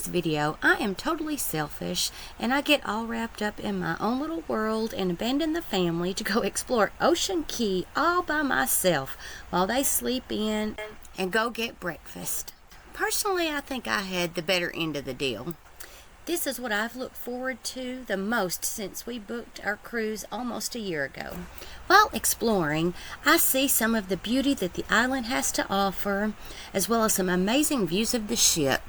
today's video, I am totally selfish and I get all wrapped up in my own little world and abandon the family to go explore Ocean Cay all by myself while they sleep in and go get breakfast. Personally, I think I had the better end of the deal. This is what I've looked forward to the most since we booked our cruise almost a year ago. While exploring, I see some of the beauty that the island has to offer, as well as some amazing views of the ship.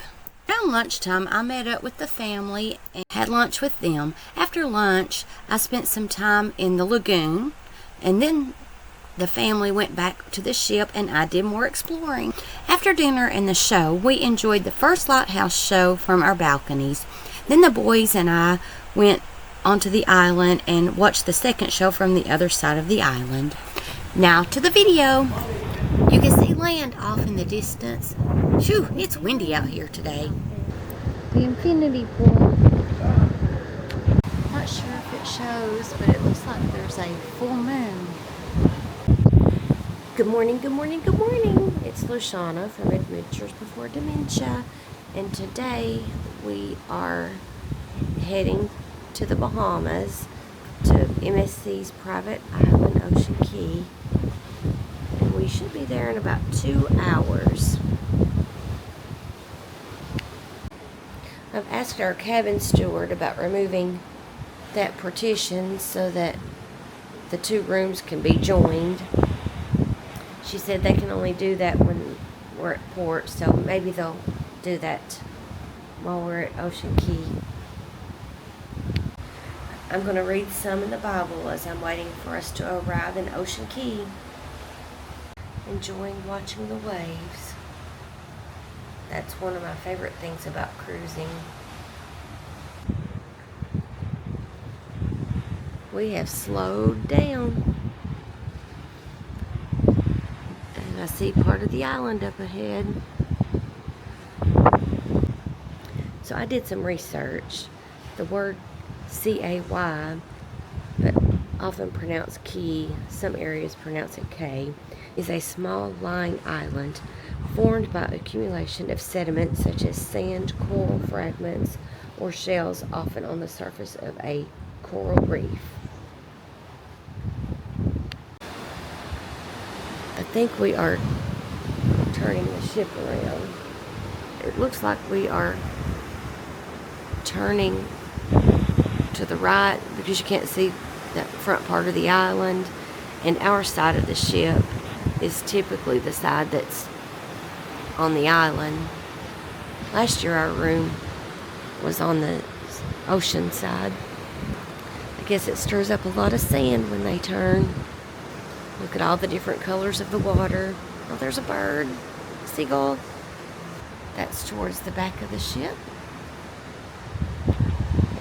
Around lunchtime, I met up with the family and had lunch with them. After lunch, I spent some time in the lagoon, and then the family went back to the ship and I did more exploring. After dinner and the show, we enjoyed the first Lighthouse show from our balconies. Then the boys and I went onto the island and watched the second show from the other side of the island. Now to the video. You can see land off in the distance. Phew, it's windy out here today. The infinity pool. Not sure if it shows, but it looks like there's a full moon. Good morning, good morning, good morning. It's Lou-Shawna from Adventures Before Dementia. And today we are heading to the Bahamas, to MSC's private island, Ocean Cay. And we should be there in about 2 hours. I've asked our cabin steward about removing that partition so that the two rooms can be joined. She said they can only do that when we're at port, so maybe they'll do that while we're at Ocean Cay. I'm going to read some in the Bible as I'm waiting for us to arrive in Ocean Cay. Enjoying watching the waves. That's one of my favorite things about cruising. We have slowed down. And I see part of the island up ahead. So I did some research. The word C-A-Y, but often pronounced Key, some areas pronounce it K, is a small lying island formed by accumulation of sediment such as sand, coral fragments, or shells, often on the surface of a coral reef. I think we are turning the ship around. It looks like we are turning to the right because you can't see that front part of the island, and our side of the ship is typically the side that's on the island. Last year our room was on the ocean side. I guess it stirs up a lot of sand when they turn. Look at all the different colors of the water. Oh, there's a bird, seagull. That's towards the back of the ship.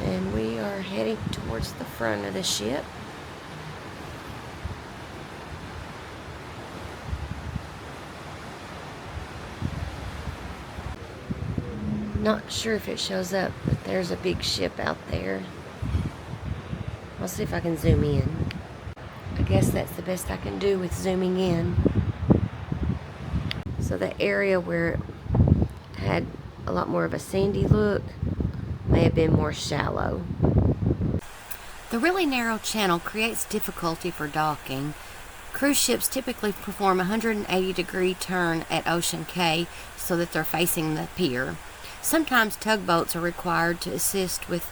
And we are heading towards the front of the ship. Not sure if it shows up, but there's a big ship out there. I'll see if I can zoom in. I guess that's the best I can do with zooming in. So the area where it had a lot more of a sandy look may have been more shallow. The really narrow channel creates difficulty for docking. Cruise ships typically perform a 180-degree turn at Ocean Cay so that they're facing the pier. Sometimes tugboats are required to assist with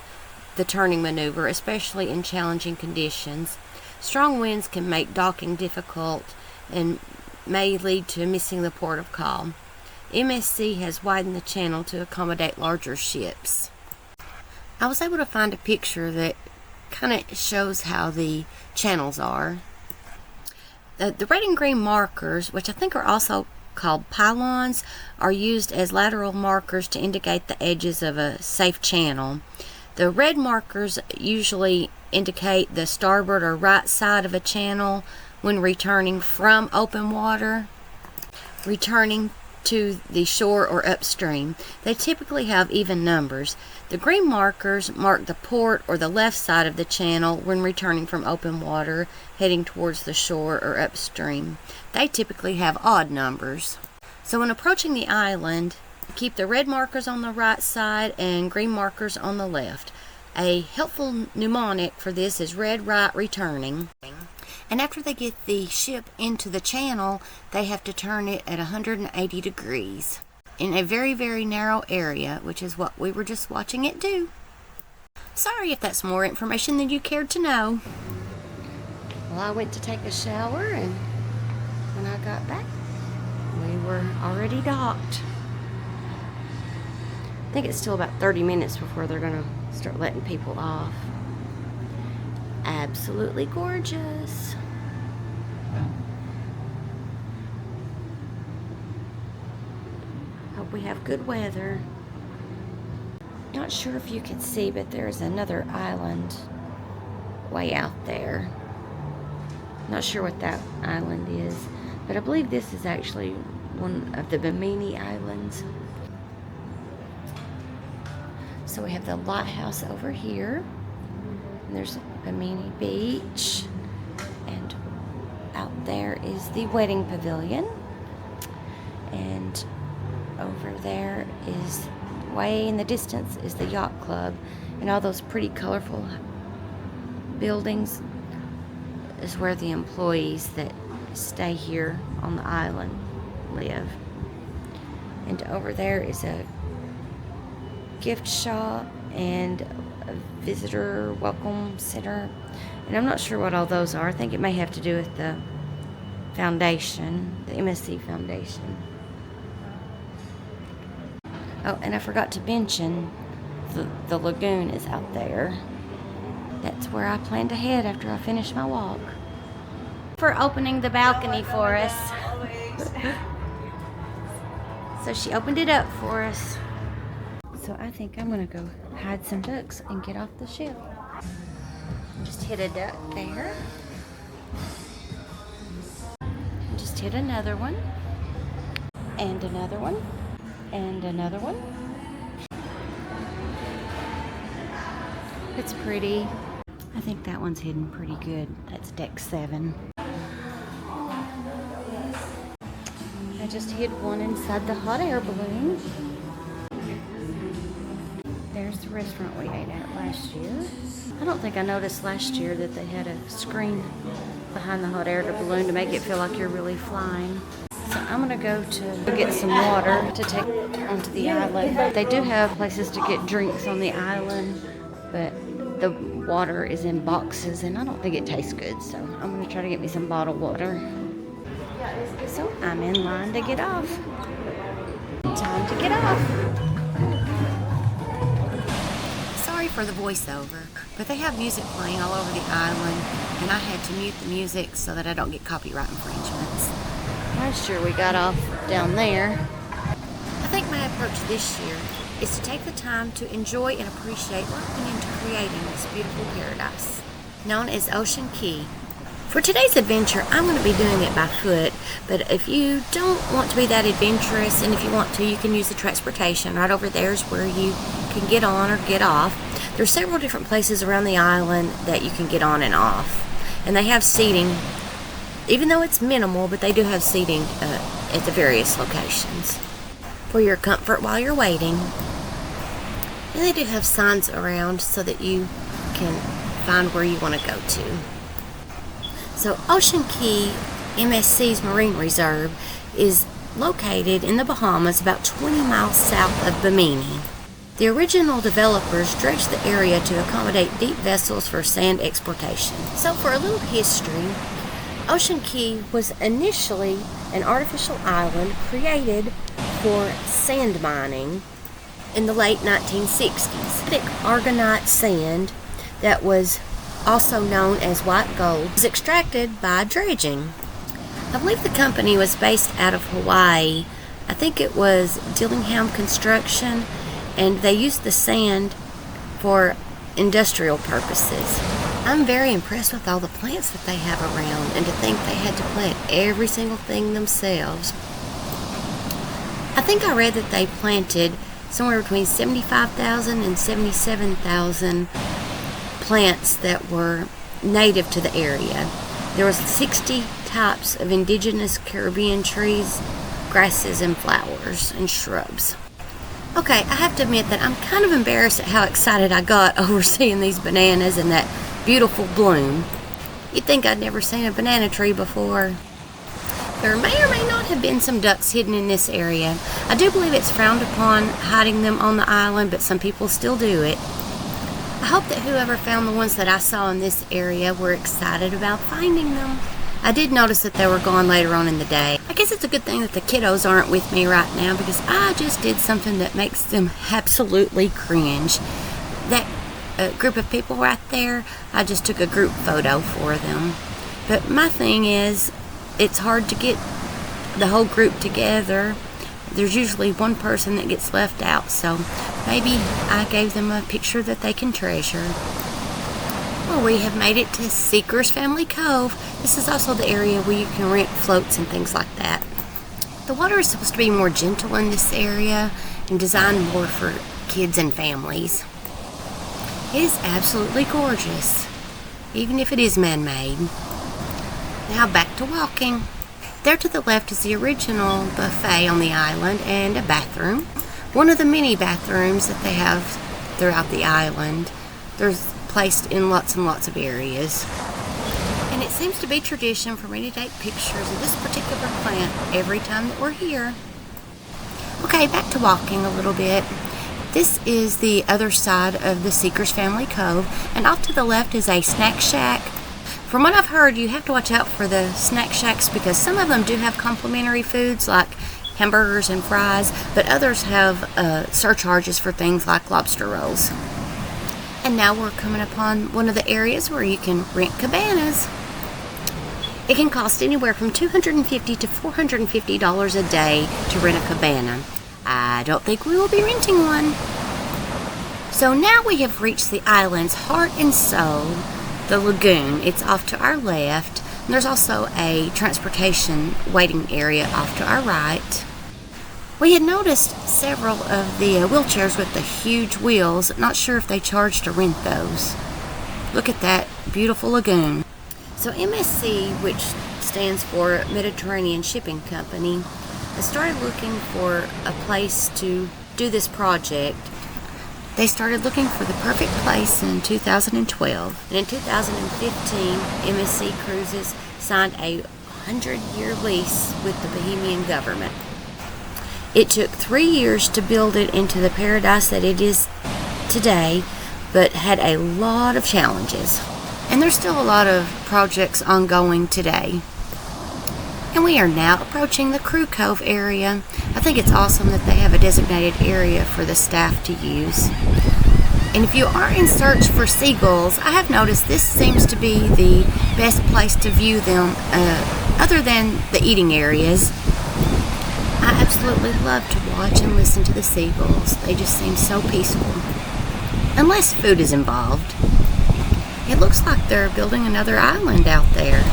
the turning maneuver, especially in challenging conditions. Strong winds can make docking difficult and may lead to missing the port of call. MSC has widened the channel to accommodate larger ships. I was able to find a picture that kind of shows how the channels are. The red and green markers, which I think are also called pylons, are used as lateral markers to indicate the edges of a safe channel. The red markers usually indicate the starboard or right side of a channel when returning from open water, returning to the shore or upstream. They typically have even numbers. The green markers mark the port or the left side of the channel when returning from open water, heading towards the shore or upstream. They typically have odd numbers. So when approaching the island, Keep the red markers on the right side and green markers on the left. A helpful mnemonic for this is red, right, returning. And after they get the ship into the channel, they have to turn it at 180 degrees in a very, very narrow area, which is what we were just watching it do. Sorry if that's more information than you cared to know. Well, I went to take a shower, and when I got back, we were already docked. I think it's still about 30 minutes before they're going to start letting people off. Absolutely gorgeous. Hope we have good weather. Not sure if you can see, but there's another island way out there. Not sure what that island is, but I believe this is actually one of the Bimini Islands. So we have the Lighthouse over here. And there's Bimini Beach. And out there is the wedding pavilion. And over there is, way in the distance, is the yacht club. And all those pretty colorful buildings is where the employees that stay here on the island live. And over there is a gift shop and a visitor welcome center. And I'm not sure what all those are. I think it may have to do with the foundation, the MSC Foundation. Oh, and I forgot to mention the lagoon is out there. That's where I plan to head after I finish my walk. For opening the balcony for us. So she opened it up for us. So I think I'm gonna go hide some ducks and get off the ship. Just hit a duck there. Just hit another one. And another one. And another one. It's pretty. I think that one's hidden pretty good. That's deck 7. I just hid one inside the hot air balloon. There's the restaurant we ate at last year. I don't think I noticed last year that they had a screen behind the hot air balloon to make it feel like you're really flying. So I'm gonna go to get some water to take onto the island. They do have places to get drinks on the island, but the water is in boxes and I don't think it tastes good, so I'm gonna try to get me some bottled water. So I'm in line to get off. Time to get off. Sorry for the voiceover, but they have music playing all over the island, and I had to mute the music so that I don't get copyright infringements. Last year we got off down there. I think my approach this year is to take the time to enjoy and appreciate what went into creating this beautiful paradise, known as Ocean Cay. For today's adventure, I'm going to be doing it by foot, but if you don't want to be that adventurous, and if you want to, you can use the transportation. Right over there is where you can get on or get off. There's several different places around the island that you can get on and off, and they have seating, even though it's minimal, but they do have seating at the various locations for your comfort while you're waiting. And they do have signs around so that you can find where you want to go to. So Ocean Cay, MSC's Marine Reserve, is located in the Bahamas about 20 miles south of Bimini. The original developers dredged the area to accommodate deep vessels for sand exportation. So for a little history, Ocean Cay was initially an artificial island created for sand mining in the late 1960s. Thick argonite sand that was also known as white gold was extracted by dredging. I believe the company was based out of Hawaii. I think it was Dillingham Construction, and they used the sand for industrial purposes. I'm very impressed with all the plants that they have around, and to think they had to plant every single thing themselves. I think I read that they planted somewhere between 75,000 and 77,000 plants that were native to the area. There was 60 types of indigenous Caribbean trees, grasses, and flowers and shrubs. Okay, I have to admit that I'm kind of embarrassed at how excited I got over seeing these bananas and that beautiful bloom. You'd think I'd never seen a banana tree before. There may or may not have been some ducks hidden in this area. I do believe it's frowned upon hiding them on the island, but some people still do it. I hope that whoever found the ones that I saw in this area were excited about finding them. I did notice that they were gone later on in the day. I guess it's a good thing that the kiddos aren't with me right now because I just did something that makes them absolutely cringe. That group of people right there, I just took a group photo for them. But my thing is, it's hard to get the whole group together. There's usually one person that gets left out, so maybe I gave them a picture that they can treasure. Well, we have made it to Seeker's Family Cove. This is also the area where you can rent floats and things like that. The water is supposed to be more gentle in this area and designed more for kids and families. It is absolutely gorgeous, even if it is man-made. Now back to walking. There to the left is the original buffet on the island and a bathroom. One of the many bathrooms that they have throughout the island. There's placed in lots and lots of areas. And it seems to be tradition for me to take pictures of this particular plant every time that we're here. Okay, back to walking a little bit. This is the other side of the Seeker's Family Cove, and off to the left is a snack shack. From what I've heard, you have to watch out for the snack shacks because some of them do have complimentary foods like hamburgers and fries, but others have surcharges for things like lobster rolls. And now we're coming upon one of the areas where you can rent cabanas. It can cost anywhere from $250 to $450 a day to rent a cabana. I don't think we will be renting one. So now we have reached the island's heart and soul, the lagoon. It's off to our left. And there's also a transportation waiting area off to our right. We had noticed several of the wheelchairs with the huge wheels. Not sure if they charge to rent those. Look at that beautiful lagoon. So MSC, which stands for Mediterranean Shipping Company, has started looking for a place to do this project. They started looking for the perfect place in 2012. And in 2015, MSC Cruises signed a 100-year lease with the Bahamian government. It took 3 years to build it into the paradise that it is today, but had a lot of challenges. And there's still a lot of projects ongoing today. And we are now approaching the Crew Cove area. I think it's awesome that they have a designated area for the staff to use. And if you are in search for seagulls, I have noticed this seems to be the best place to view them, other than the eating areas. I absolutely love to watch and listen to the seagulls. They just seem so peaceful. Unless food is involved. It looks like they're building another island out there.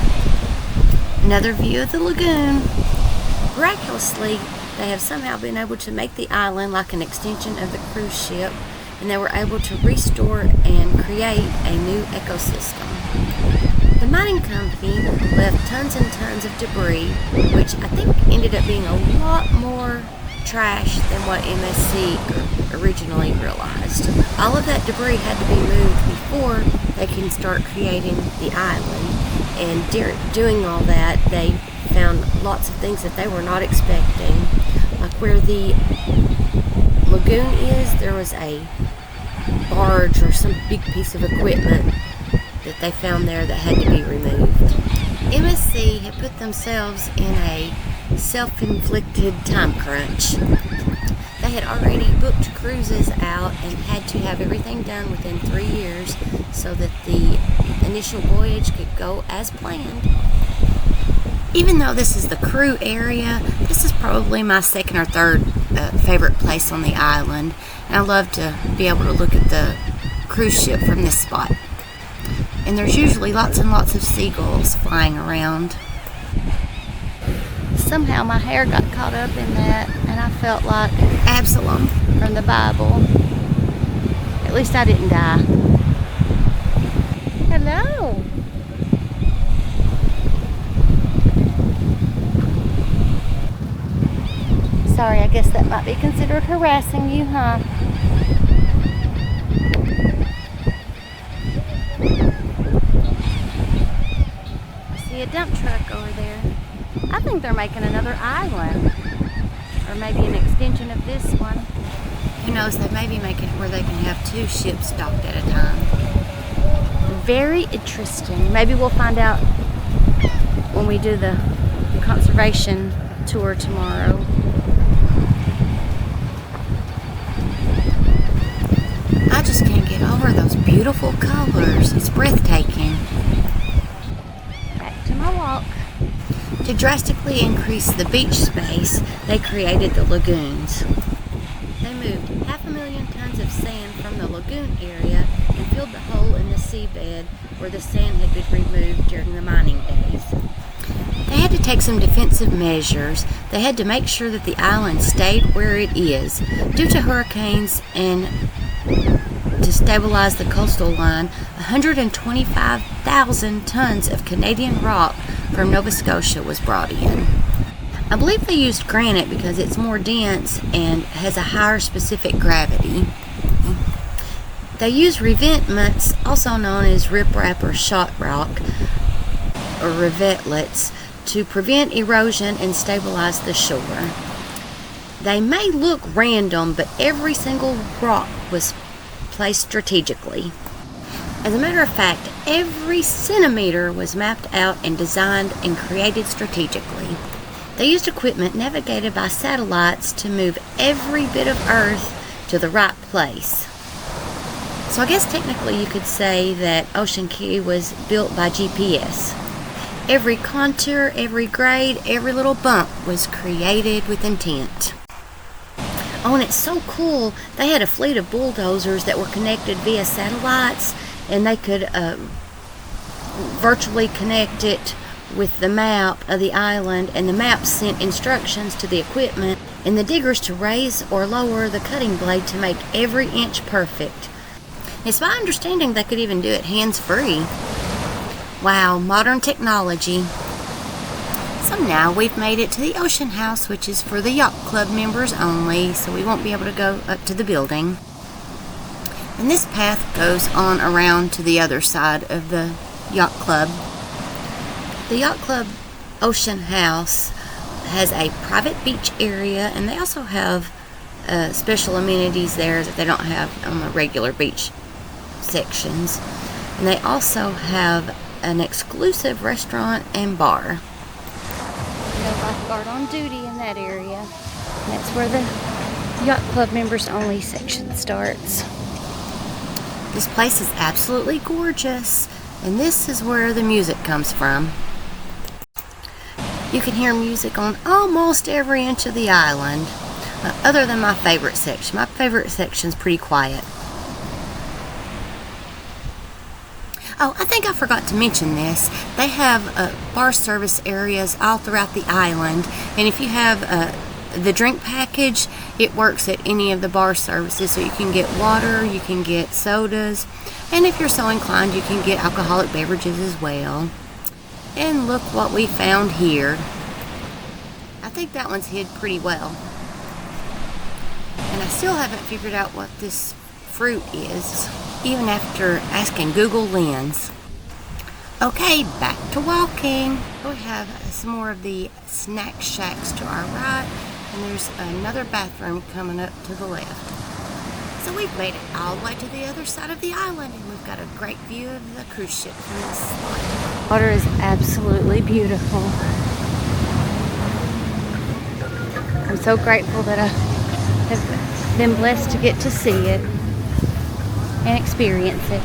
Another view of the lagoon. Miraculously, they have somehow been able to make the island like an extension of the cruise ship, and they were able to restore and create a new ecosystem. The mining company left tons and tons of debris, which I think ended up being a lot more trash than what MSC originally realized. All of that debris had to be moved before they can start creating the island. And doing all that, they found lots of things that they were not expecting. Like where the lagoon is, there was a barge or some big piece of equipment that they found there that had to be removed. MSC had put themselves in a self-inflicted time crunch. They had already booked cruises out and had to have everything done within 3 years so that the initial voyage could go as planned. Even though this is the crew area, this is probably my second or third favorite place on the island. And I love to be able to look at the cruise ship from this spot. And there's usually lots and lots of seagulls flying around. Somehow my hair got caught up in that, and I felt like Absalom from the Bible. At least I didn't die. Hello. Sorry, I guess that might be considered harassing you, huh? I see a dump truck over there. I think they're making another island. Or maybe an extension of this one. Who knows, they may be making it where they can have 2 ships docked at a time. Very interesting. Maybe we'll find out when we do the conservation tour tomorrow. I just can't get over those beautiful colors. It's breathtaking. Back to my walk. To drastically increase the beach space, they created the lagoons. They moved 500,000 tons of sand from the lagoon area and filled the hole in the seabed where the sand had been removed during the mining days. They had to take some defensive measures. They had to make sure that the island stayed where it is. Due to hurricanes and to stabilize the coastal line, 125,000 tons of Canadian rock from Nova Scotia was brought in. I believe they used granite because it's more dense and has a higher specific gravity. They used revetments, also known as riprap or shot rock, or revetlets, to prevent erosion and stabilize the shore. They may look random, but every single rock was placed strategically. As a matter of fact, every centimeter was mapped out and designed and created strategically. They used equipment navigated by satellites to move every bit of Earth to the right place. So I guess technically you could say that Ocean Cay was built by GPS. Every contour, every grade, every little bump was created with intent. Oh, and it's so cool. They had a fleet of bulldozers that were connected via satellites, and they could virtually connect it with the map of the island, and the map sent instructions to the equipment and the diggers to raise or lower the cutting blade to make every inch perfect. It's my understanding they could even do it hands-free. Wow, modern technology. So now we've made it to the Ocean House, which is for the yacht club members only, so we won't be able to go up to the building. And this path goes on around to the other side of the yacht club. The yacht club Ocean House has a private beach area, and they also have special amenities there that they don't have on the regular beach sections. And they also have an exclusive restaurant and bar. No lifeguard on duty in that area. And that's where the yacht club members only section starts. This place is absolutely gorgeous, and this is where the music comes from. You can hear music on almost every inch of the island, other than my favorite section. My favorite section is pretty quiet. Oh, I think I forgot to mention this. They have bar service areas all throughout the island, and if you have the drink package, it works at any of the bar services. So you can get water, you can get sodas, and if you're so inclined, you can get alcoholic beverages as well. And look what we found here. I think that one's hid pretty well. And I still haven't figured out what this fruit is, even after asking Google Lens. Okay, back to walking. We have some more of the snack shacks to our right, and there's another bathroom coming up to the left. So we've made it all the way to the other side of the island, and we've got a great view of the cruise ship from this spot. Water is absolutely beautiful. I'm so grateful that I have been blessed to get to see it and experience it.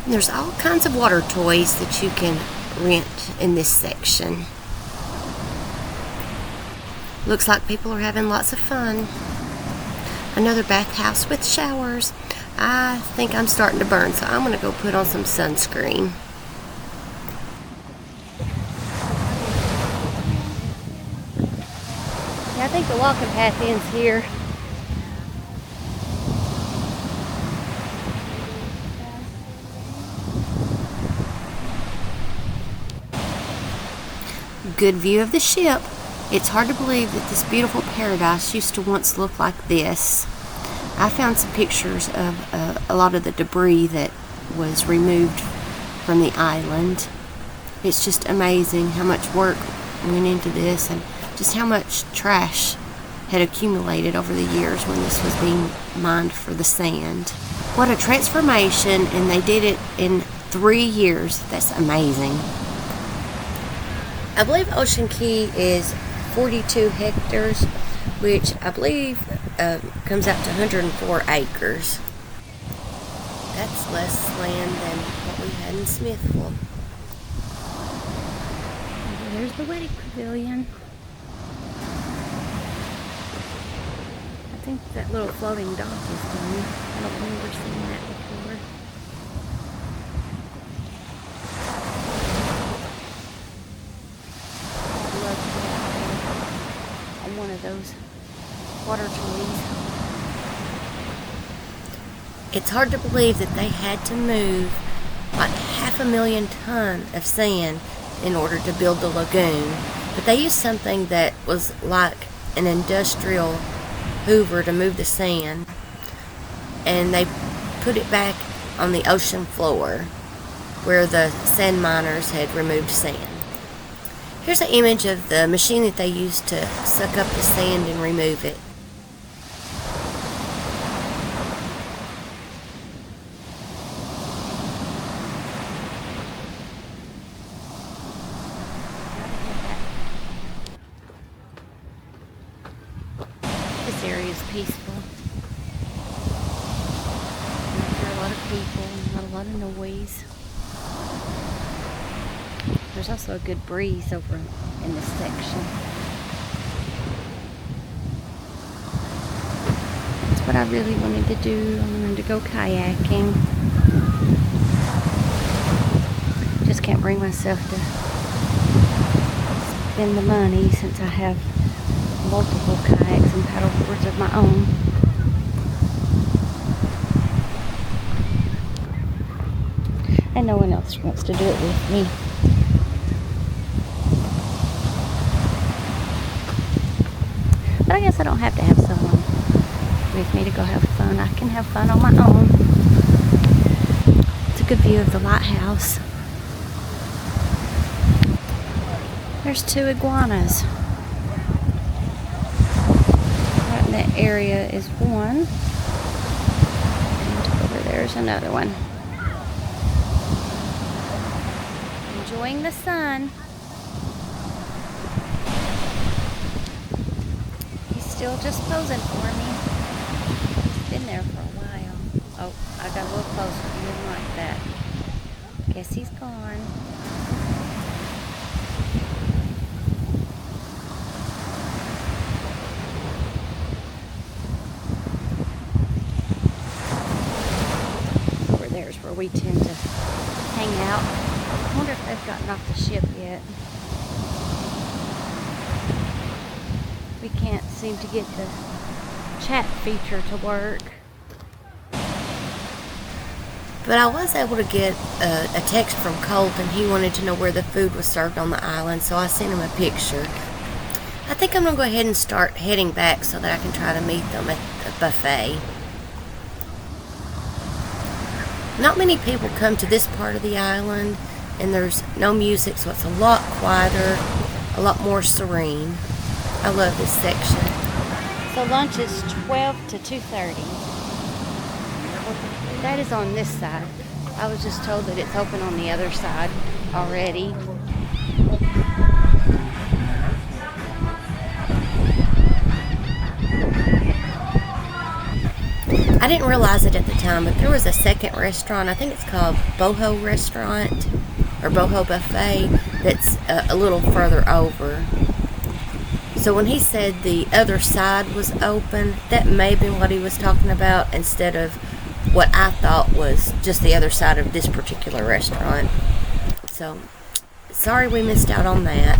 And there's all kinds of water toys that you can rent in this section. Looks like people are having lots of fun. Another bathhouse with showers. I think I'm starting to burn, so I'm going to go put on some sunscreen. Yeah, I think the walking path ends here. good view of the ship. It's hard to believe that this beautiful paradise used to once look like this. I found some pictures of a lot of the debris that was removed from the island. It's just amazing how much work went into this and just how much trash had accumulated over the years when this was being mined for the sand. What a transformation, and they did it in 3 years. That's amazing. I believe Ocean Cay is 42 hectares, which I believe comes out to 104 acres. That's less land than what we had in Smithville. There's the wedding pavilion. I think that little floating dock is new. I don't remember seeing that before. I'd love to get out there on one of those water toys. It's hard to believe that they had to move like 500,000 tons of sand in order to build the lagoon. But they used something that was like an industrial hoover to move the sand, and they put it back on the ocean floor where the sand miners had removed sand. Here's an image of the machine that they used to suck up the sand and remove it. This area is peaceful. There are a lot of people, not a lot of noise. There's also a good breeze over in this section. That's what I really wanted to do. I wanted to go kayaking. Just can't bring myself to spend the money since I have multiple kayaks and paddleboards of my own. And no one else wants to do it with me. But I guess I don't have to have someone with me to go have fun. I can have fun on my own. It's a good view of the lighthouse. There's 2 iguanas. Right in that area is one. And over there's another one. Enjoying the sun. He's still just posing for me. He's been there for a while. Oh, I got a little closer. He didn't like that. Guess he's gone. Over there's where we tend to hang out. I wonder if they've gotten off the ship yet. We can't seem to get the chat feature to work. But I was able to get a text from Colt, and he wanted to know where the food was served on the island, so I sent him a picture. I think I'm going to go ahead and start heading back so that I can try to meet them at the buffet. Not many people come to this part of the island, and there's no music, so it's a lot quieter, a lot more serene. I love this section. So lunch is 12 to 2:30. That is on this side. I was just told that it's open on the other side already. I didn't realize it at the time, but there was a second restaurant. I think it's called Boho Restaurant or Boho Buffet that's a little further over. So when he said the other side was open, that may have been what he was talking about instead of what I thought was just the other side of this particular restaurant. So, sorry we missed out on that.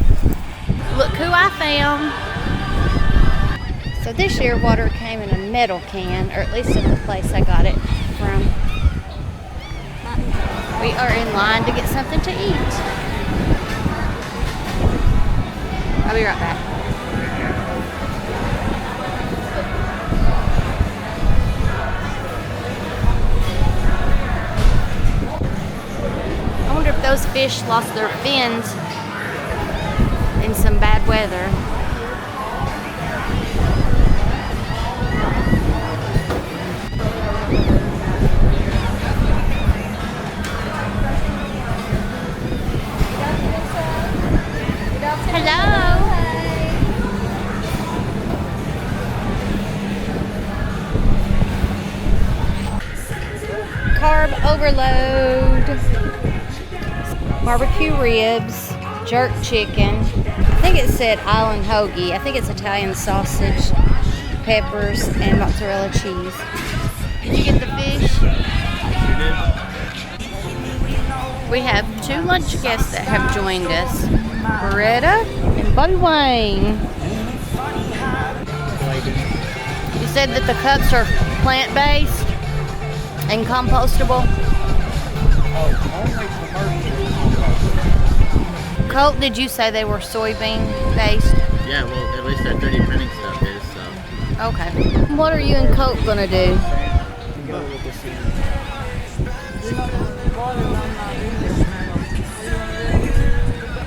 Look who I found. So this year water came in a metal can, or at least in the place I got it from. We are in line to get something to eat. I'll be right back. I wonder if those fish lost their fins in some bad weather. Hello. Carb overload. Barbecue ribs, jerk chicken. I think it said island hoagie. I think it's Italian sausage, peppers, and mozzarella cheese. Did you get the fish? We have 2 lunch guests that have joined us. Beretta and Buddy Wayne. You said that the cups are plant-based and compostable? Colt, did you say they were soybean-based? Yeah, well, at least that 3D printing stuff is, so. Okay. What are you and Colt gonna do?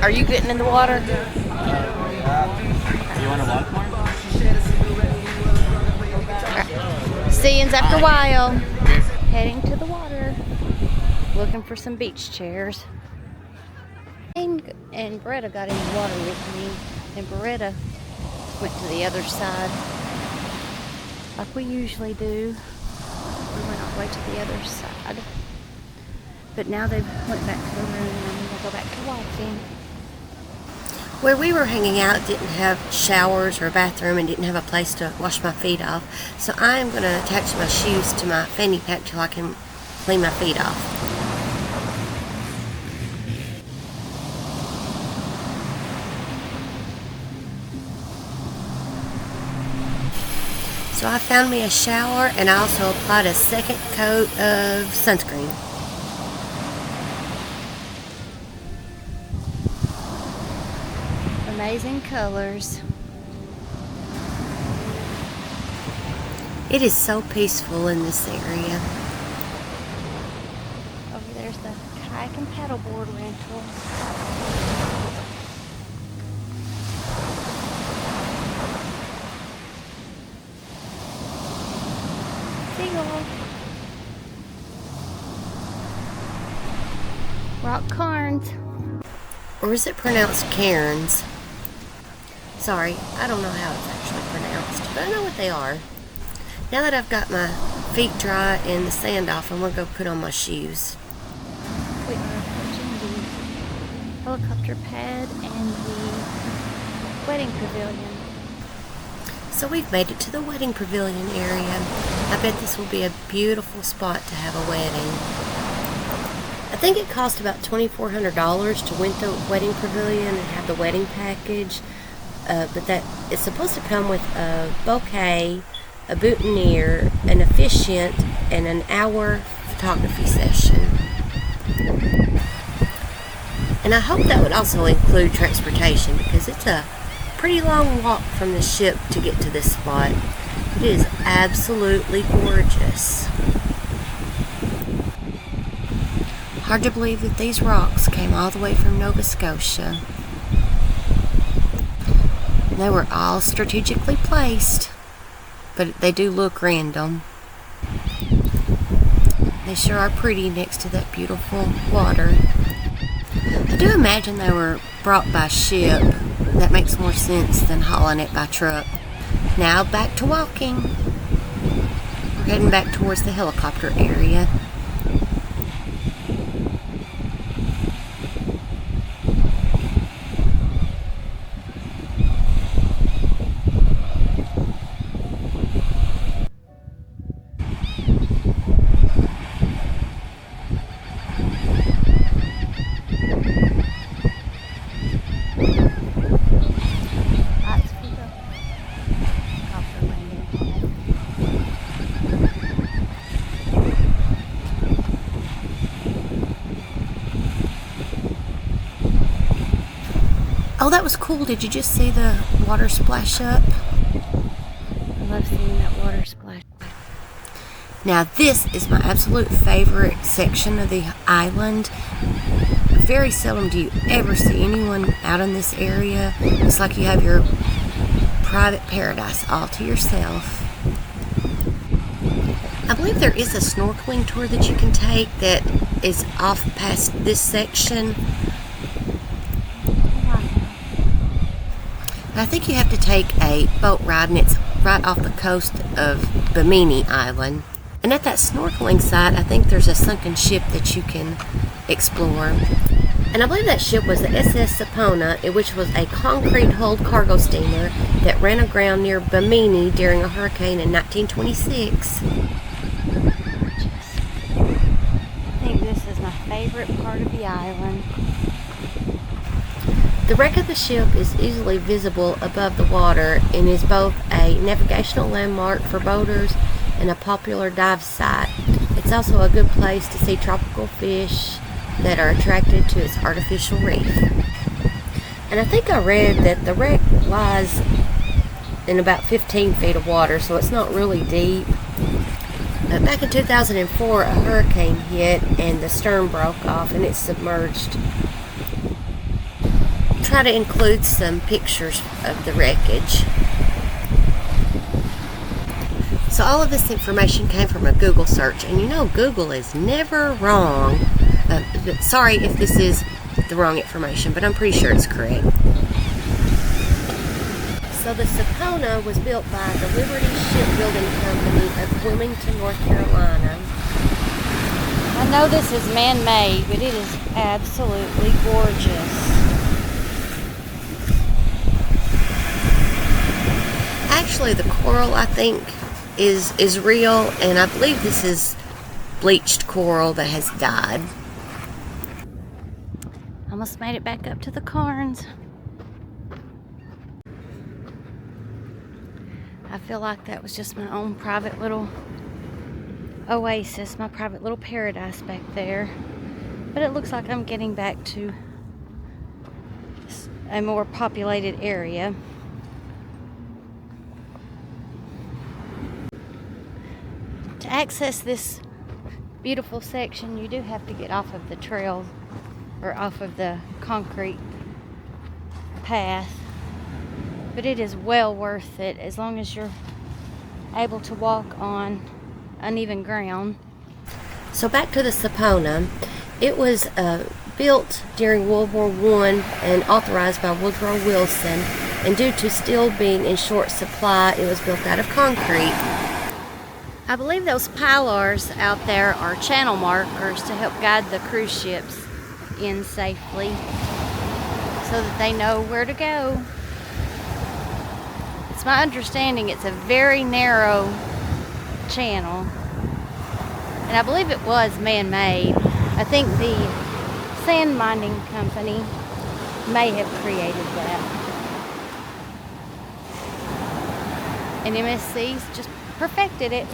Are you getting in the water? Do you want to walk more? See yous after a while. Heading to the water. Looking for some beach chairs. And Beretta got in the water with me. And Beretta went to the other side. Like we usually do. We went all the way to the other side. But now they went back to the room and we'll go back to walking. Where we were hanging out didn't have showers or a bathroom and didn't have a place to wash my feet off. So I'm going to attach my shoes to my fanny pack till I can clean my feet off. So I found me a shower and I also applied a second coat of sunscreen. Amazing colors. It is so peaceful in this area. Over there's the kayak and paddleboard rental. Seagull. Rock Cairns. Or is it pronounced cairns? Sorry, I don't know how it's actually pronounced, but I know what they are. Now that I've got my feet dry and the sand off, I'm going to go put on my shoes. We are approaching the helicopter pad and the wedding pavilion. So we've made it to the wedding pavilion area. I bet this will be a beautiful spot to have a wedding. I think it cost about $2,400 to rent the wedding pavilion and have the wedding package. But that it's supposed to come with a bouquet, a boutonniere, an officiant, and an hour photography session. And I hope that would also include transportation because it's a pretty long walk from the ship to get to this spot. It is absolutely gorgeous. Hard to believe that these rocks came all the way from Nova Scotia. They were all strategically placed, but they do look random. They sure are pretty next to that beautiful water. I do imagine they were brought by ship. That makes more sense than hauling it by truck. Now back to walking. We're heading back towards the helicopter area. Oh, that was cool. Did you just see the water splash up? I love seeing that water splash. Now this is my absolute favorite section of the island. Very seldom do you ever see anyone out in this area. It's like you have your private paradise all to yourself. I believe there is a snorkeling tour that you can take that is off past this section. I think you have to take a boat ride, and it's right off the coast of Bimini Island. And at that snorkeling site, I think there's a sunken ship that you can explore. And I believe that ship was the SS Sapona, which was a concrete-hulled cargo steamer that ran aground near Bimini during a hurricane in 1926. I think this is my favorite part of the island. The wreck of the ship is easily visible above the water and is both a navigational landmark for boaters and a popular dive site. It's also a good place to see tropical fish that are attracted to its artificial reef. And I think I read that the wreck lies in about 15 feet of water, so it's not really deep. But back in 2004, a hurricane hit and the stern broke off and it submerged. Try to include some pictures of the wreckage. So all of this information came from a Google search, and you know Google is never wrong. Sorry if this is the wrong information, but I'm pretty sure it's correct. So the Sapona was built by the Liberty Shipbuilding Company of Wilmington, North Carolina. I know this is man-made, but it is absolutely gorgeous. Actually, the coral, I think, is real, and I believe this is bleached coral that has died. Almost made it back up to the cairns. I feel like that was just my own private little oasis, my private little paradise back there. But it looks like I'm getting back to a more populated area. To access this beautiful section, you do have to get off of the trail or off of the concrete path, but it is well worth it as long as you're able to walk on uneven ground. So back to the Sapona. It was built during World War I and authorized by Woodrow Wilson, and due to steel being in short supply, it was built out of concrete. I believe those pylars out there are channel markers to help guide the cruise ships in safely so that they know where to go. It's my understanding it's a very narrow channel, and I believe it was man-made. I think the sand mining company may have created that, and MSC's just perfected it.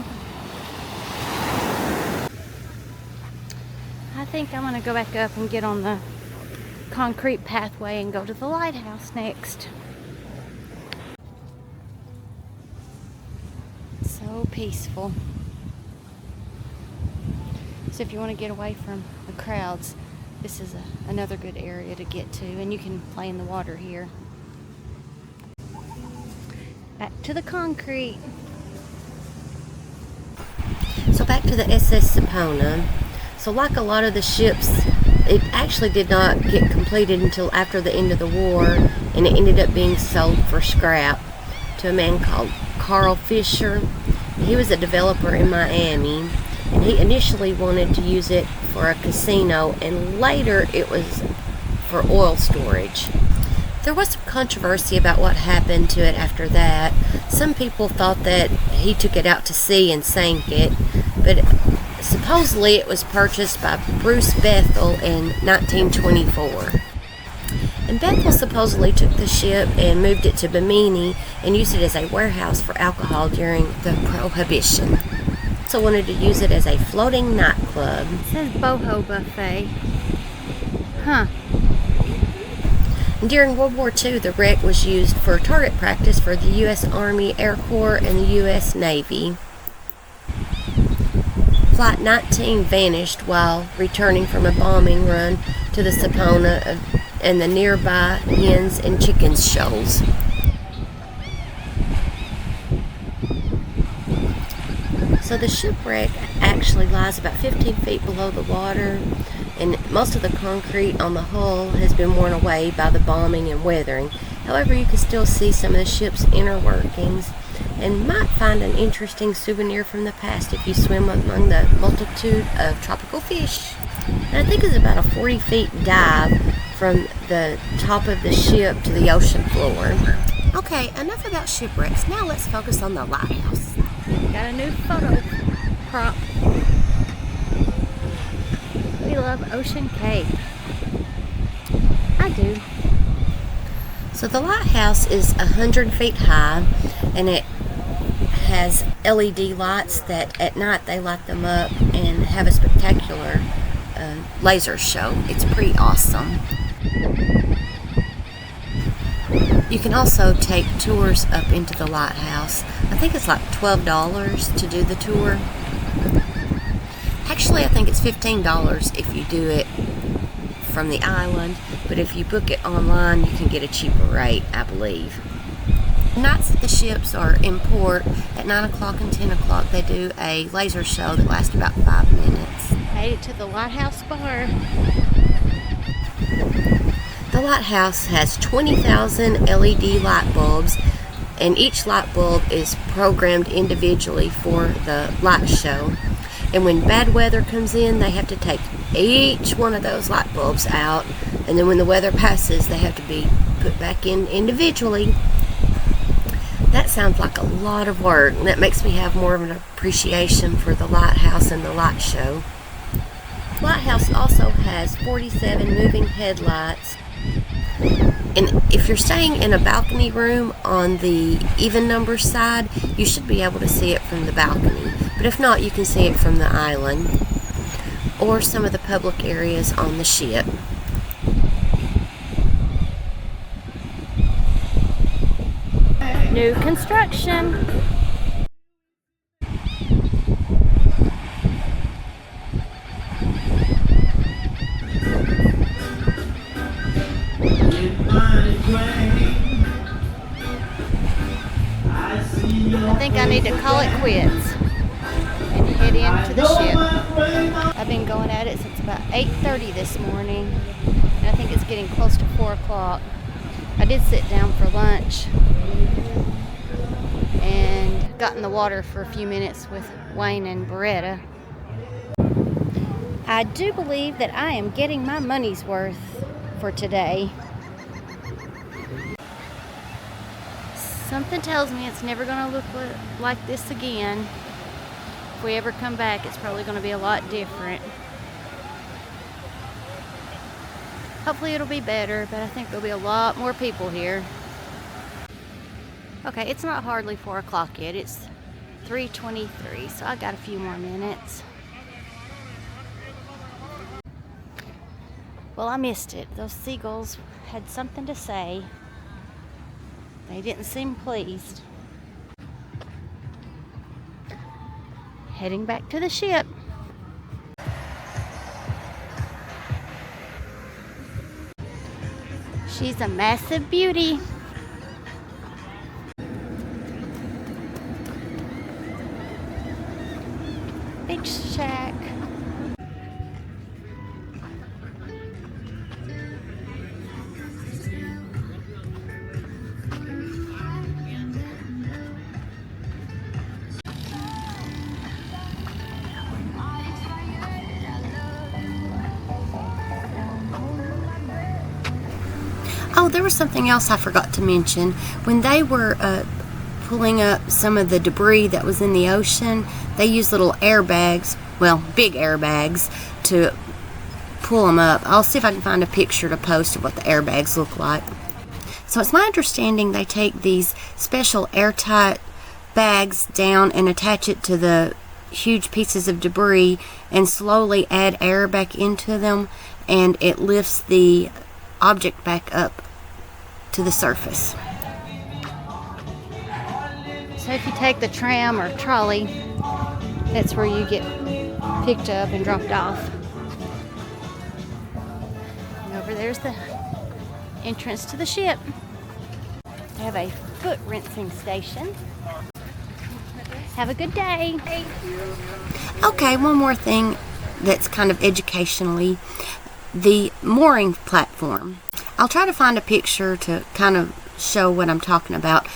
I think I'm going to go back up and get on the concrete pathway and go to the lighthouse next. So peaceful. So if you want to get away from the crowds, this is another good area to get to, and you can play in the water here. Back to the concrete. So back to the SS Sapona. So like a lot of the ships, it actually did not get completed until after the end of the war, and it ended up being sold for scrap to a man called Carl Fisher. He was a developer in Miami, and he initially wanted to use it for a casino, and later it was for oil storage. There was some controversy about what happened to it after that. Some people thought that he took it out to sea and sank it, but supposedly it was purchased by Bruce Bethel in 1924. And Bethel supposedly took the ship and moved it to Bimini and used it as a warehouse for alcohol during the Prohibition. Also wanted to use it as a floating nightclub. It says boho buffet. Huh. During World War II, the wreck was used for target practice for the U.S. Army, Air Corps, and the U.S. Navy. Flight 19 vanished while returning from a bombing run to the Sapona and the nearby hens and chickens shoals. So the shipwreck actually lies about 15 feet below the water, and most of the concrete on the hull has been worn away by the bombing and weathering. However, you can still see some of the ship's inner workings and might find an interesting souvenir from the past if you swim among the multitude of tropical fish. And I think it's about a 40 feet dive from the top of the ship to the ocean floor. Okay, enough about shipwrecks. Now let's focus on the lighthouse. Got a new photo prop. We love Ocean Cay. I do. So the lighthouse is 100 feet high, and it has LED lights that at night they light them up and have a spectacular laser show. It's pretty awesome. You can also take tours up into the lighthouse. I think it's like $12 to do the tour. Actually, I think it's $15 if you do it from the island, but if you book it online, you can get a cheaper rate, I believe. The nights that the ships are in port, at 9 o'clock and 10 o'clock, they do a laser show that lasts about 5 minutes. Made it to the Lighthouse Bar. The lighthouse has 20,000 LED light bulbs, and each light bulb is programmed individually for the light show. And when bad weather comes in, they have to take each one of those light bulbs out, and then when the weather passes, they have to be put back in individually. That sounds like a lot of work, and that makes me have more of an appreciation for the lighthouse and the light show. The lighthouse also has 47 moving headlights. And if you're staying in a balcony room on the even number side, you should be able to see it from the balcony. But if not, you can see it from the island or some of the public areas on the ship. New construction. I think I need to call it quits and head into the ship. I've been going at it since about 8:30 this morning, and I think it's getting close to 4 o'clock. I did sit down for lunch and got in the water for a few minutes with Wayne and Beretta. I do believe that I am getting my money's worth for today. Something tells me it's never going to look like this again. If we ever come back, it's probably going to be a lot different. Hopefully it'll be better, but I think there'll be a lot more people here. Okay, it's not hardly 4 o'clock yet. It's 3:23, so I got a few more minutes. Well, I missed it. Those seagulls had something to say. They didn't seem pleased. Heading back to the ship. She's a massive beauty. Big shack. Oh, there was something else I forgot to mention. When they were pulling up some of the debris that was in the ocean, they used little airbags, well, big airbags, to pull them up. I'll see if I can find a picture to post of what the airbags look like. So it's my understanding they take these special airtight bags down and attach it to the huge pieces of debris and slowly add air back into them, and it lifts the object back up to the surface. So if you take the tram or trolley, that's where you get picked up and dropped off. And over there's the entrance to the ship. They have a foot rinsing station. Have a good day. Okay, one more thing that's kind of educationally, the mooring platform. I'll try to find a picture to kind of show what I'm talking about.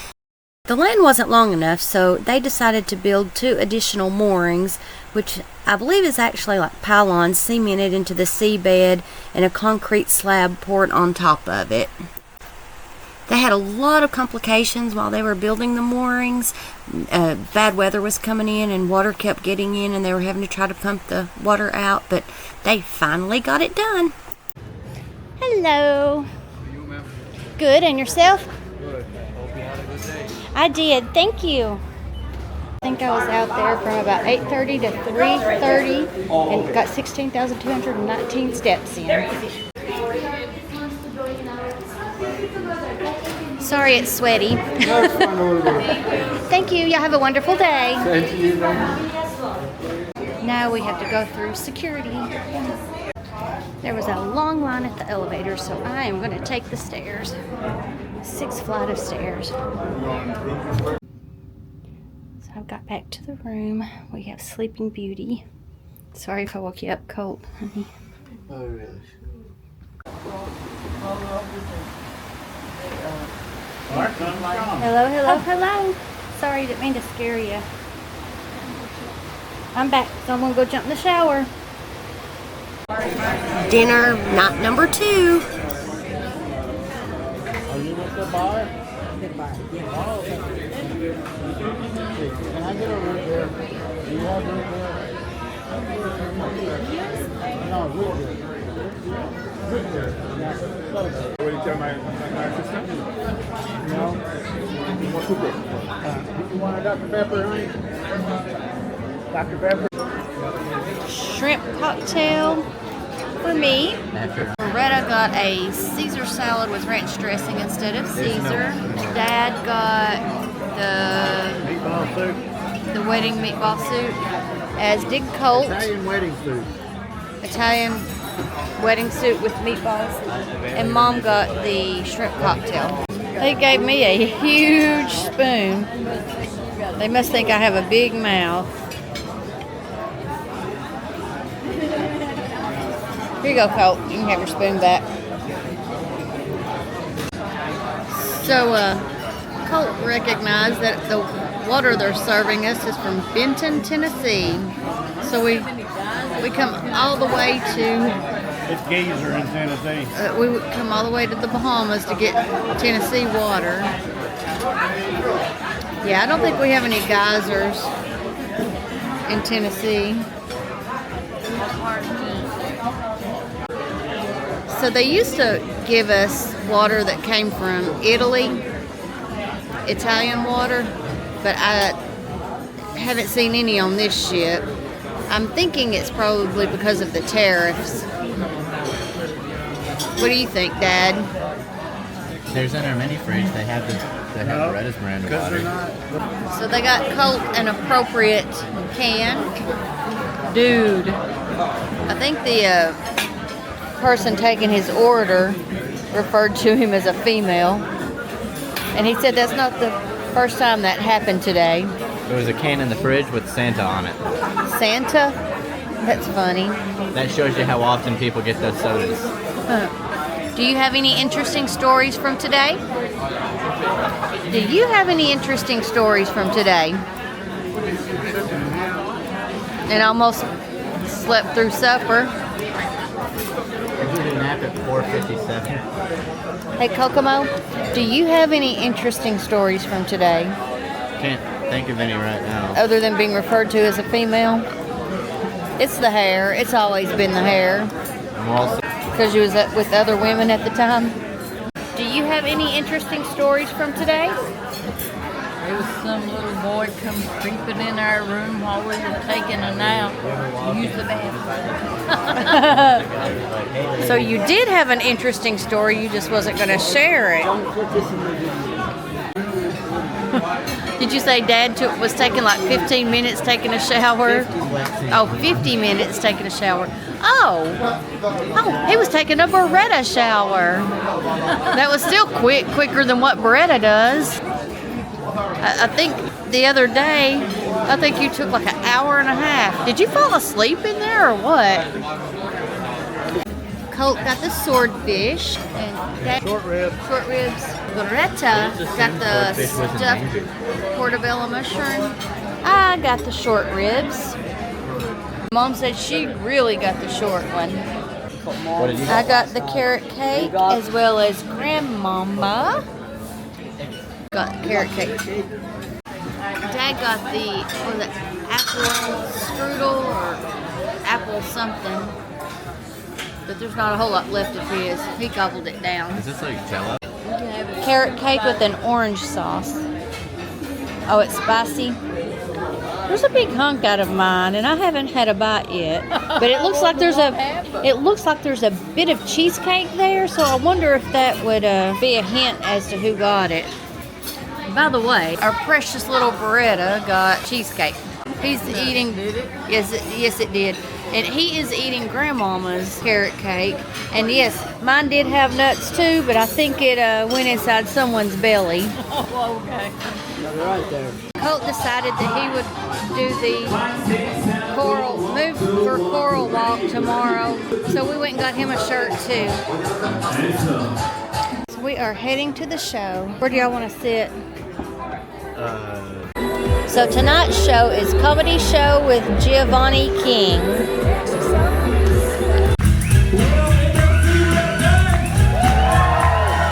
The land wasn't long enough, so they decided to build 2 additional moorings, which I believe is actually like pylons cemented into the seabed and a concrete slab poured on top of it. They had a lot of complications while they were building the moorings. Bad weather was coming in and water kept getting in, and they were having to try to pump the water out, but they finally got it done. Hello. Good, and yourself? Good. Hope you had a good day. I did, thank you. I think I was out there from about 8:30 to 3:30 and got 16,219 steps in. Sorry it's sweaty. Thank you, y'all have a wonderful day. Now we have to go through security. There was a long line at the elevator, so I am going to take the stairs. 6 flight of stairs. So I've got back to the room. We have Sleeping Beauty. Sorry if I woke you up, Colt, honey. Oh, really? Hello, hello, hello. Sorry, didn't mean to scare you. I'm back, so I'm going to go jump in the shower. Dinner night number 2. Are you with the bar? The bar, yeah. Oh, okay. Can I get a root beer? Do you have root beer? No, root beer. Root beer. Yeah. Will you tell my assistant? No. You want a Dr. Pepper, honey? Dr. Pepper? Shrimp cocktail for me. Beretta got a Caesar salad with ranch dressing instead of Caesar. Dad got Meatball soup. the wedding meatball soup, as did Colt. Italian wedding soup. Italian wedding soup with meatballs. And Mom got the shrimp cocktail. They gave me a huge spoon. They must think I have a big mouth. Here you go, Colt. You can have your spoon back. So, Colt recognized that the water they're serving us is from Benton, Tennessee. So we come all the way to It's Geyser in Tennessee. we would come all the way to the Bahamas to get Tennessee water. Yeah, I don't think we have any geysers in Tennessee. So they used to give us water that came from Italy, Italian water, but I haven't seen any on this ship. I'm thinking it's probably because of the tariffs. What do you think, Dad? There's in our mini fridge. They have Beretta's brand of water. So they got Colt an appropriate can. Dude, I think the person taking his order referred to him as a female. And he said that's not the first time that happened today. There was a can in the fridge with Santa on it. Santa? That's funny. That shows you how often people get those sodas. Do you have any interesting stories from today? Do you have any interesting stories from today? And almost slept through supper. I did a nap at 4:57. Hey Kokomo, do you have any interesting stories from today? Can't think of any right now. Other than being referred to as a female? It's the hair. It's always been the hair. I'm also Because you was with other women at the time. Do you have any interesting stories from today? was some little boy come creeping in our room while we were taking a nap to use the bathroom. So you did have an interesting story, you just wasn't going to share it. Did you say Dad was taking like 15 minutes taking a shower? 50 minutes taking a shower. Oh, he was taking a Beretta shower. That was still quicker than what Beretta does. I think the other day, I think you took like an hour and a half. Did you fall asleep in there or what? Colt got the swordfish and short ribs. Beretta got the stuffed portobello mushroom. I got the short ribs. Mom said she really got the short one. What did you I got the carrot cake as well as Grandmama got carrot cake. Dad got the apple strudel or apple something. But there's not a whole lot left of his. He gobbled it down. Is this like Jello? Carrot cake with an orange sauce. Oh, it's spicy. There's a big hunk out of mine, and I haven't had a bite yet. But it looks like there's a bit of cheesecake there. So I wonder if that would be a hint as to who got it. By the way, our precious little Beretta got cheesecake. He's eating. Yes, it did. And he is eating Grandmama's carrot cake. And yes, mine did have nuts too, but I think it went inside someone's belly. Oh, okay. Right there. Colt decided that he would do the coral walk tomorrow. So we went and got him a shirt too. So we are heading to the show. Where do y'all want to sit? So tonight's show is Comedy Show with Giovanni King.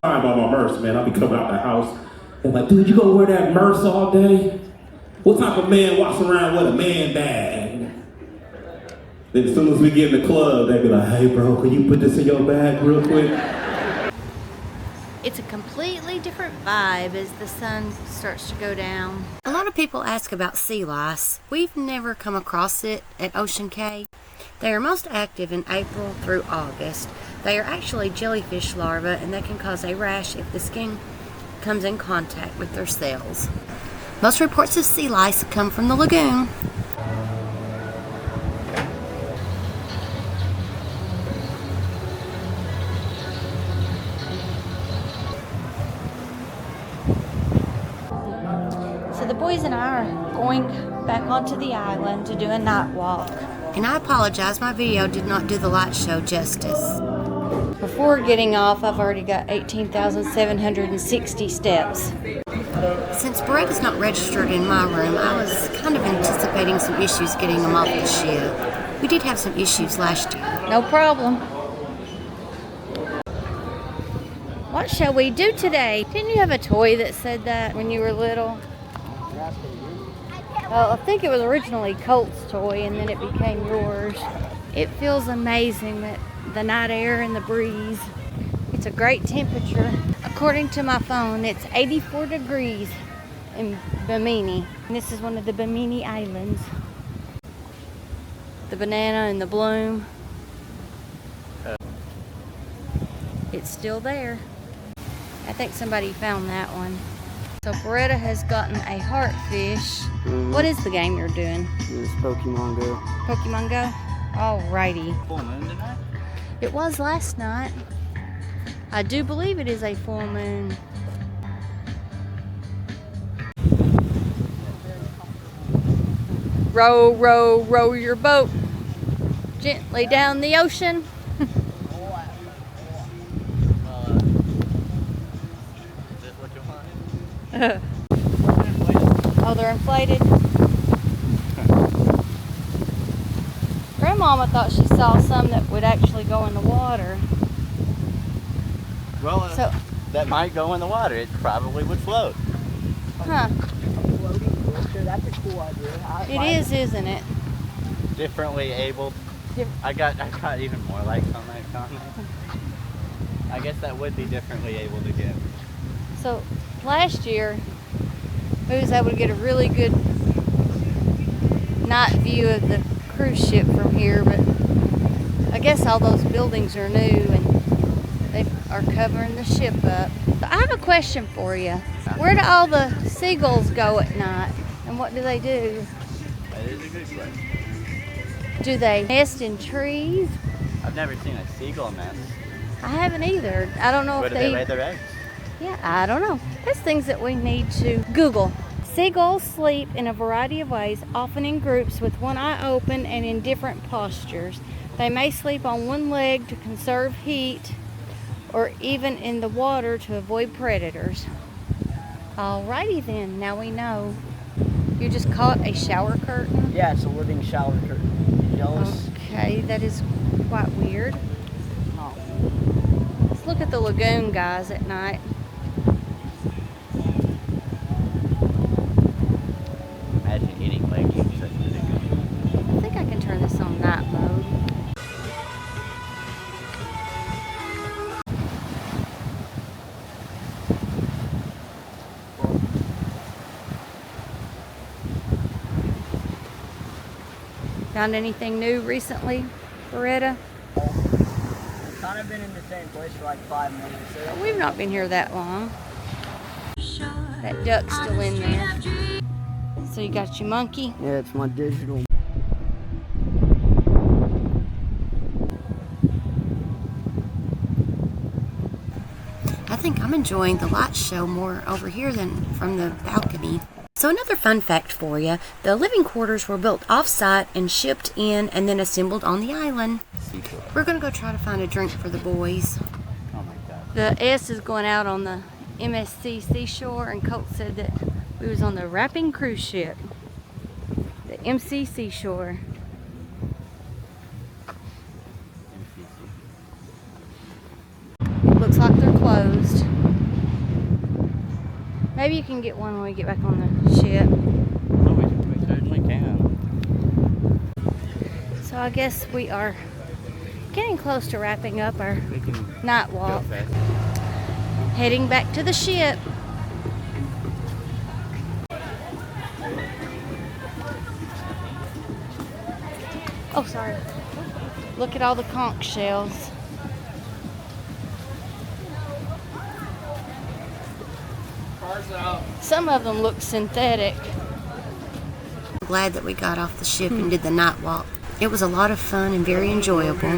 About my merch, man. I'll be coming out the house and like, dude, you gonna wear that merch all day? What type of man walks around with a man bag? Then as soon as we get in the club, they be like, hey bro, can you put this in your bag real quick? It's a completely different vibe as the sun starts to go down. A lot of people ask about sea lice. We've never come across it at Ocean Cay. They are most active in April through August. They are actually jellyfish larvae, and they can cause a rash if the skin comes in contact with their cells. Most reports of sea lice come from the lagoon. So the boys and I are going back onto the island to do a night walk. And I apologize, my video did not do the light show justice. Before getting off, I've already got 18,760 steps. Since Beretta's not registered in my room, I was kind of anticipating some issues getting them off the ship. We did have some issues last year. No problem. What shall we do today? Didn't you have a toy that said that when you were little? I think it was originally Colt's toy and then it became yours. It feels amazing that the night air and the breeze. It's a great temperature. According to my phone, it's 84 degrees in Bimini. And this is one of the Bimini Islands. The banana and the bloom. It's still there. I think somebody found that one. So Beretta has gotten a heartfish. What is the game you're doing? It's Pokemon Go. Pokemon Go? Alrighty. Full moon tonight? It was last night. I do believe it is a full moon. Row, row, row your boat gently down the ocean. Is this what you wanted? Oh, they're inflated. Grandmama thought she saw some that would actually go in the water. Well, So, that might go in the water. It probably would float. huh? That's a cool idea. It is, isn't it? Differently abled. I got even more likes on that comment. I guess that would be differently able to get. So last year We was able to get a really good night view of the cruise ship from here, but I guess all those buildings are new and they are covering the ship up. I have a question for you. Where do all the seagulls go at night, and what do they do? That is a good question. Do they nest in trees? I've never seen a seagull nest. I haven't either. I don't know Where if do they lay their eggs? Yeah, I don't know. That's things that we need to Google. Seagulls sleep in a variety of ways, often in groups with one eye open and in different postures. They may sleep on one leg to conserve heat, or even in the water to avoid predators. Alrighty then, now we know. You just caught a shower curtain? Yeah, it's a living shower curtain. Jealous? Okay, that is quite weird. Oh. Let's look at the lagoon, guys, at night. Imagine eating legumes at the lagoon. I think I can turn this on night mode. Found anything new recently, Beretta? I've kind of been in the same place for like 5 minutes. So We've not been here that long. That duck's still in there. So you got your monkey? yeah, it's my digital. I think I'm enjoying the light show more over here than from the balcony. So another fun fact for you, the living quarters were built off-site and shipped in and then assembled on the island. Seashore. We're going to go try to find a drink for the boys. Oh my god. The S is going out on the MSC Seashore, and Colt said that we was on the wrapping cruise ship. The MSC Seashore. Looks like they're closed. Maybe you can get one when we get back on the ship. Oh, we certainly can. So I guess we are getting close to wrapping up our We can night go walk. fast. Heading back to the ship. Oh, sorry. Look at all the conch shells. Some of them look synthetic. I'm glad that we got off the ship and did the night walk. It was a lot of fun and very enjoyable.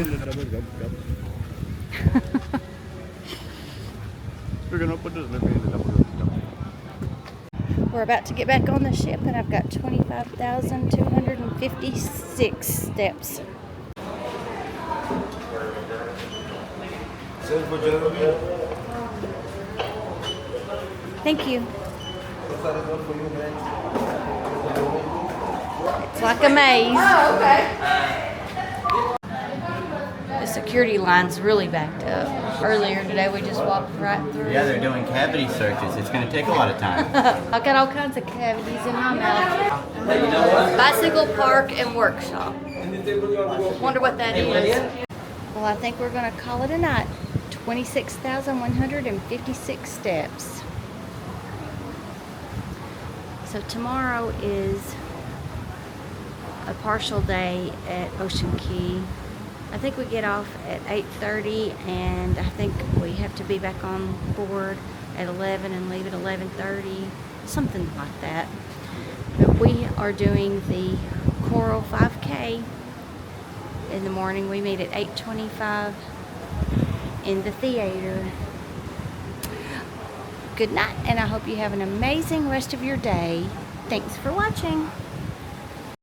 We're about to get back on the ship, and I've got 25,256 steps. Thank you. It's like a maze. Oh, okay. The security line's really backed up. Earlier today, we just walked right through. Yeah, they're doing cavity searches. It's going to take a lot of time. I've got all kinds of cavities in my mouth. Bicycle park and workshop. Wonder what that is. Well, I think we're going to call it a night. 26,156 steps. So tomorrow is a partial day at Ocean Cay. I think we get off at 8:30, and I think we have to be back on board at 11 and leave at 11:30, something like that. But we are doing the Coral 5K in the morning. We meet at 8:25 in the theater. Good night, and I hope you have an amazing rest of your day. Thanks for watching.